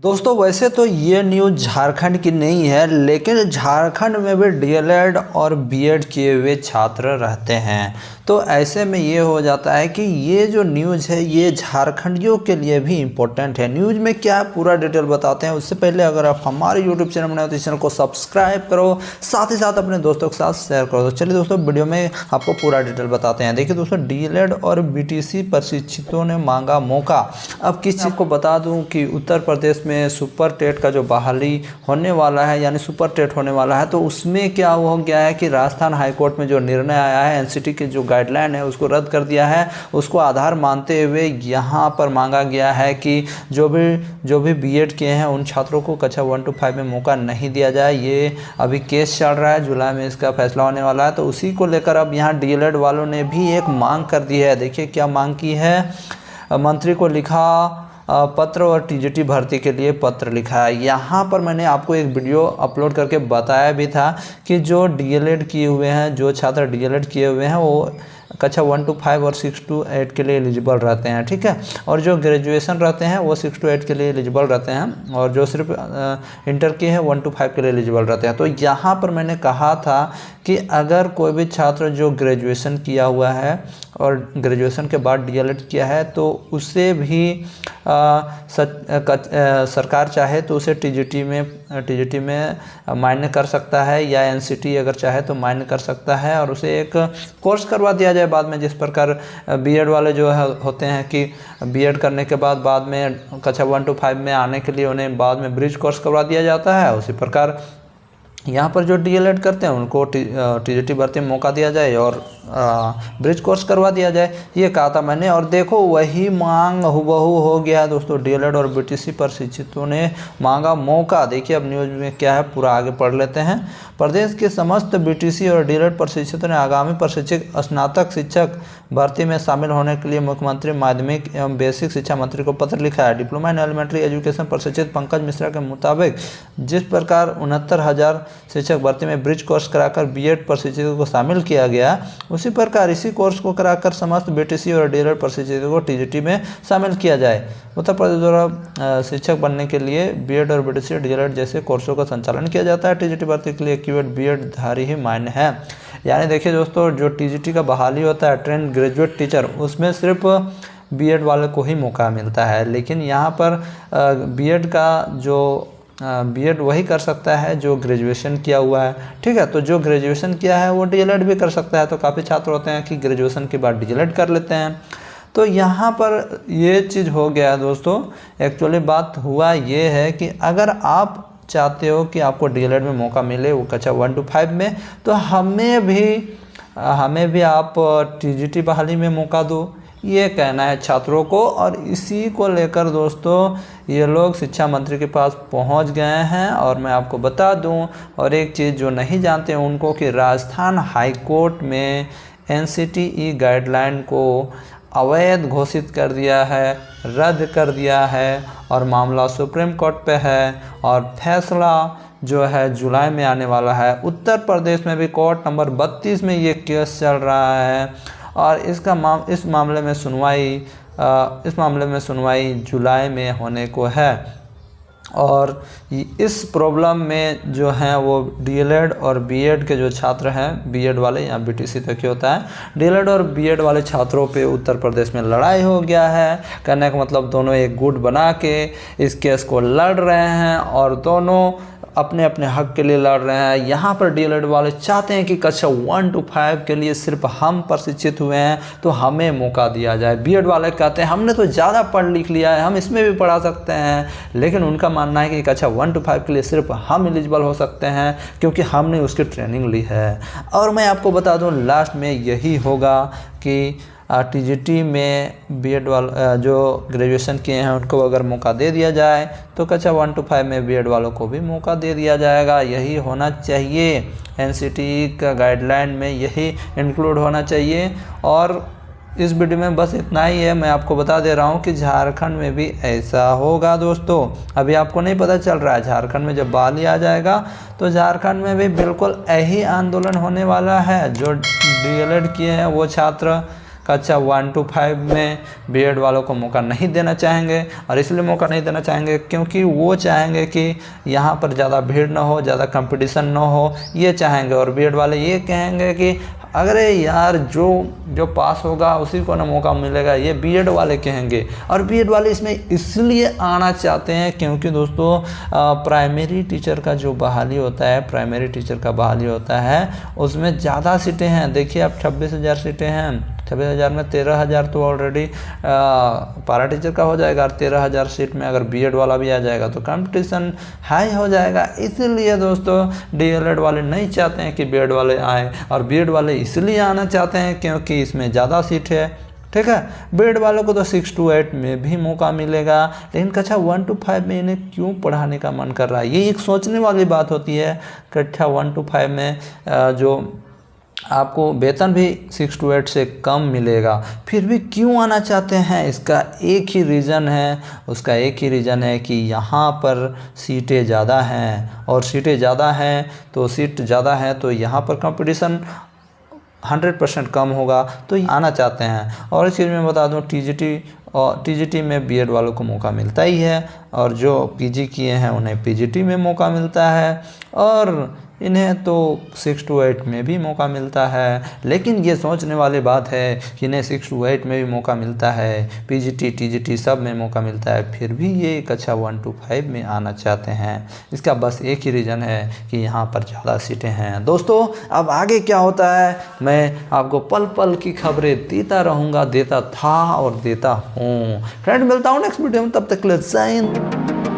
दोस्तों वैसे तो ये न्यूज़ झारखंड की नहीं है, लेकिन झारखंड में भी डीएलएड और बीएड किए हुए छात्र रहते हैं। तो ऐसे में ये हो जाता है कि ये जो न्यूज़ है ये झारखंडियों के लिए भी इम्पोर्टेंट है। न्यूज़ में क्या है पूरा डिटेल बताते हैं। उससे पहले अगर आप हमारे यूट्यूब चैनल बनाए तो इस चैनल को सब्सक्राइब करो, साथ ही साथ अपने दोस्तों के साथ शेयर करो। तो चलिए दोस्तों वीडियो में आपको पूरा डिटेल बताते हैं। देखिए दोस्तों, डीएलएड और बीटीसी प्रशिक्षितों ने मांगा मौका। अब किस चीज़ को बता दूं कि उत्तर प्रदेश में सुपर टेट का जो बहाली होने वाला है, यानी सुपर टेट होने वाला है, तो उसमें क्या हो गया है कि राजस्थान हाईकोर्ट में जो निर्णय आया है, एनसीटी की जो गाइडलाइन है उसको रद्द कर दिया है। उसको आधार मानते हुए यहाँ पर मांगा गया है कि जो भी बीएड किए हैं उन छात्रों को कक्षा 1 to 5 में मौका नहीं दिया जाए। ये अभी केस चल रहा है, जुलाई में इसका फैसला होने वाला है। तो उसी को लेकर अब यहाँ डीएलएड वालों ने भी एक मांग कर दी है। देखिए क्या मांग की है। मंत्री को लिखा पत्र और टीजीटी भर्ती के लिए पत्र लिखा है। यहाँ पर मैंने आपको एक वीडियो अपलोड करके बताया भी था कि जो डीएलएड किए हुए हैं, जो छात्र डीएलएड किए हुए हैं वो कक्षा 1 to 5 और 6 to 8 के लिए एलिजिबल रहते हैं, ठीक है। और जो ग्रेजुएशन रहते हैं वो 6 to 8 के लिए एलिजिबल रहते हैं, और जो सिर्फ इंटर के हैं 1 to 5 के लिए एलिजिबल रहते हैं। तो यहाँ पर मैंने कहा था कि अगर कोई भी छात्र जो ग्रेजुएशन किया हुआ है और ग्रेजुएशन के बाद डीएलएड किया है तो उसे भी सरकार चाहे तो उसे टीजीटी में मान्य कर सकता है, या एनसीटी अगर चाहे तो मान्य कर सकता है, और उसे एक कोर्स करवा दिया जाए बाद में। जिस प्रकार बीएड वाले जो है होते हैं कि बीएड करने के बाद में कक्षा 1 to 5 में आने के लिए उन्हें बाद में ब्रिज कोर्स करवा दिया जाता है, उसी प्रकार यहाँ पर जो डीएलएड करते हैं उनको टीजीटी भर्ती में मौका दिया जाए और ब्रिज कोर्स करवा दिया जाए, ये कहा था मैंने। और देखो वही मांग हुबहू हो गया दोस्तों। डीएलएड और बीटीसी प्रशिक्षितों ने मांगा मौका। देखिए अब न्यूज़ में क्या है पूरा आगे पढ़ लेते हैं। प्रदेश के समस्त बीटीसी और डीएलएड प्रशिक्षितों ने आगामी प्रशिक्षक स्नातक शिक्षक भर्ती में शामिल होने के लिए मुख्यमंत्री माध्यमिक एवं बेसिक शिक्षा मंत्री को पत्र लिखा है। डिप्लोमा इन एलिमेंट्री एजुकेशन प्रशिक्षित पंकज मिश्रा के मुताबिक जिस प्रकार 69,000 शिक्षक भर्ती में ब्रिज कोर्स कराकर बीएड प्रशिक्षितों को शामिल किया गया, उसी प्रकार इसी कोर्स को कराकर समस्त बीटीसी और डीएलएड प्रशिक्षितों को टीजीटी में शामिल किया जाए। उत्तर प्रदेश द्वारा शिक्षक बनने के लिए बीएड और बीटीसी डीएलएड जैसे कोर्सों का संचालन किया जाता है। टीजीटी भर्ती के लिए केवल बीएड धारी ही मान्य है। यानी देखिए दोस्तों, जो टीजीटी का बहाली होता है ट्रेंड ग्रेजुएट टीचर, उसमें सिर्फ बीएड वाले को ही मौका मिलता है। लेकिन यहाँ पर बीएड वही कर सकता है जो ग्रेजुएशन किया हुआ है, ठीक है। तो जो ग्रेजुएशन किया है वो डीएलएड भी कर सकता है। तो काफ़ी छात्र होते हैं कि ग्रेजुएशन के बाद डीएलएड कर लेते हैं। तो यहाँ पर ये चीज़ हो गया है दोस्तों। एक्चुअली बात हुआ ये है कि अगर आप चाहते हो कि आपको डीएलएड में मौका मिले वो कक्षा 1 to 5 में, तो हमें भी आप टीजीटी बहाली में मौका दो, ये कहना है छात्रों को। और इसी को लेकर दोस्तों ये लोग शिक्षा मंत्री के पास पहुंच गए हैं। और मैं आपको बता दूं, और एक चीज़ जो नहीं जानते उनको, कि राजस्थान हाईकोर्ट में एनसीटी गाइडलाइन को अवैध घोषित कर दिया है, रद्द कर दिया है, और मामला सुप्रीम कोर्ट पे है, और फैसला जो है जुलाई में आने वाला है। उत्तर प्रदेश में भी कोर्ट नंबर 32 में ये केस चल रहा है, और इस मामले में सुनवाई जुलाई में होने को है। और इस प्रॉब्लम में जो हैं वो डीएलएड और बीएड के जो छात्र हैं, बीएड वाले या बीटीसी तक ही होता है, डीएलएड और बीएड वाले छात्रों पे उत्तर प्रदेश में लड़ाई हो गया है। कहने का मतलब दोनों एक गुट बना के इस केस को लड़ रहे हैं, और दोनों अपने अपने हक के लिए लड़ रहे हैं। यहाँ पर डीएलएड वाले चाहते हैं कि कक्षा 1 to 5 के लिए सिर्फ हम प्रशिक्षित हुए हैं तो हमें मौका दिया जाए। बीएड वाले कहते हैं हमने तो ज़्यादा पढ़ लिख लिया है, हम इसमें भी पढ़ा सकते हैं। लेकिन उनका मानना है कि कक्षा 1 to 5 के लिए सिर्फ हम एलिजिबल हो सकते हैं क्योंकि हमने उसकी ट्रेनिंग ली है। और मैं आपको बता दूँ लास्ट में यही होगा कि टीजीटी में बीएड वाले जो ग्रेजुएशन किए हैं उनको अगर मौका दे दिया जाए तो कक्षा 1 to 5 में बीएड वालों को भी मौका दे दिया जाएगा। यही होना चाहिए, एनसीटी का गाइडलाइन में यही इंक्लूड होना चाहिए। और इस वीडियो में बस इतना ही है। मैं आपको बता दे रहा हूँ कि झारखंड में भी ऐसा होगा दोस्तों। अभी आपको नहीं पता चल रहा है, झारखंड में जब बहाली आ जाएगा तो झारखंड में भी बिल्कुल यही आंदोलन होने वाला है। जो डीएलएड किए हैं वो छात्र कक्षा 1 to 5 में बीएड वालों को मौका नहीं देना चाहेंगे। और इसलिए मौका नहीं देना चाहेंगे क्योंकि वो चाहेंगे कि यहाँ पर ज़्यादा भीड़ ना हो, ज़्यादा कंपटीशन ना हो, ये चाहेंगे। और बीएड वाले ये कहेंगे कि अरे यार जो पास होगा उसी को ना मौका मिलेगा, ये बीएड वाले कहेंगे। और बीएड वाले इसमें इसलिए आना चाहते हैं क्योंकि दोस्तों प्राइमरी टीचर का जो बहाली होता है, प्राइमरी टीचर का बहाली होता है उसमें ज़्यादा सीटें हैं। देखिए अब 26,000 सीटें हैं, 26,000 में 13,000 तो ऑलरेडी पारा टीचर का हो जाएगा। और 13,000 सीट में अगर बीएड वाला भी आ जाएगा तो कंपटीशन हाई हो जाएगा। इसीलिए दोस्तों डीएलएड वाले नहीं चाहते हैं कि बीएड वाले आए, और बीएड वाले इसलिए आना चाहते हैं क्योंकि इसमें ज़्यादा सीट है। ठीक है, बीएड वालों को तो 6 to 8 में भी मौका मिलेगा, लेकिन कक्षा 1 to 5 में इन्हें क्यों पढ़ाने का मन कर रहा है, ये एक सोचने वाली बात होती है। कक्षा 1 to 5 में जो आपको वेतन भी 6 to 8 से कम मिलेगा, फिर भी क्यों आना चाहते हैं, इसका एक ही रीज़न है। उसका एक ही रीज़न है कि यहाँ पर सीटें ज़्यादा हैं, और सीटें ज़्यादा हैं तो सीट ज़्यादा है तो यहाँ पर कंपटीशन 100% कम होगा, तो आना चाहते हैं। और इस चीज़ में बता दूं टीजीटी में बीएड वालों को मौका मिलता ही है, और जो पीजी किए हैं उन्हें पीजीटी में मौका मिलता है, और इन्हें तो 6 to 8 में भी मौका मिलता है। लेकिन ये सोचने वाली बात है कि इन्हें 6 to 8 में भी मौका मिलता है, पीजीटी टीजीटी सब में मौका मिलता है, फिर भी ये कक्षा 1 to 5 में आना चाहते हैं। इसका बस एक ही रीज़न है कि यहाँ पर ज़्यादा सीटें हैं। दोस्तों अब आगे क्या होता है मैं आपको पल पल की खबरें देता रहूँगा, देता था और देता हूँ। फ्रेंड मिलता हूँ नेक्स्ट वीडियो में, तब तक के लिए जय हिंद।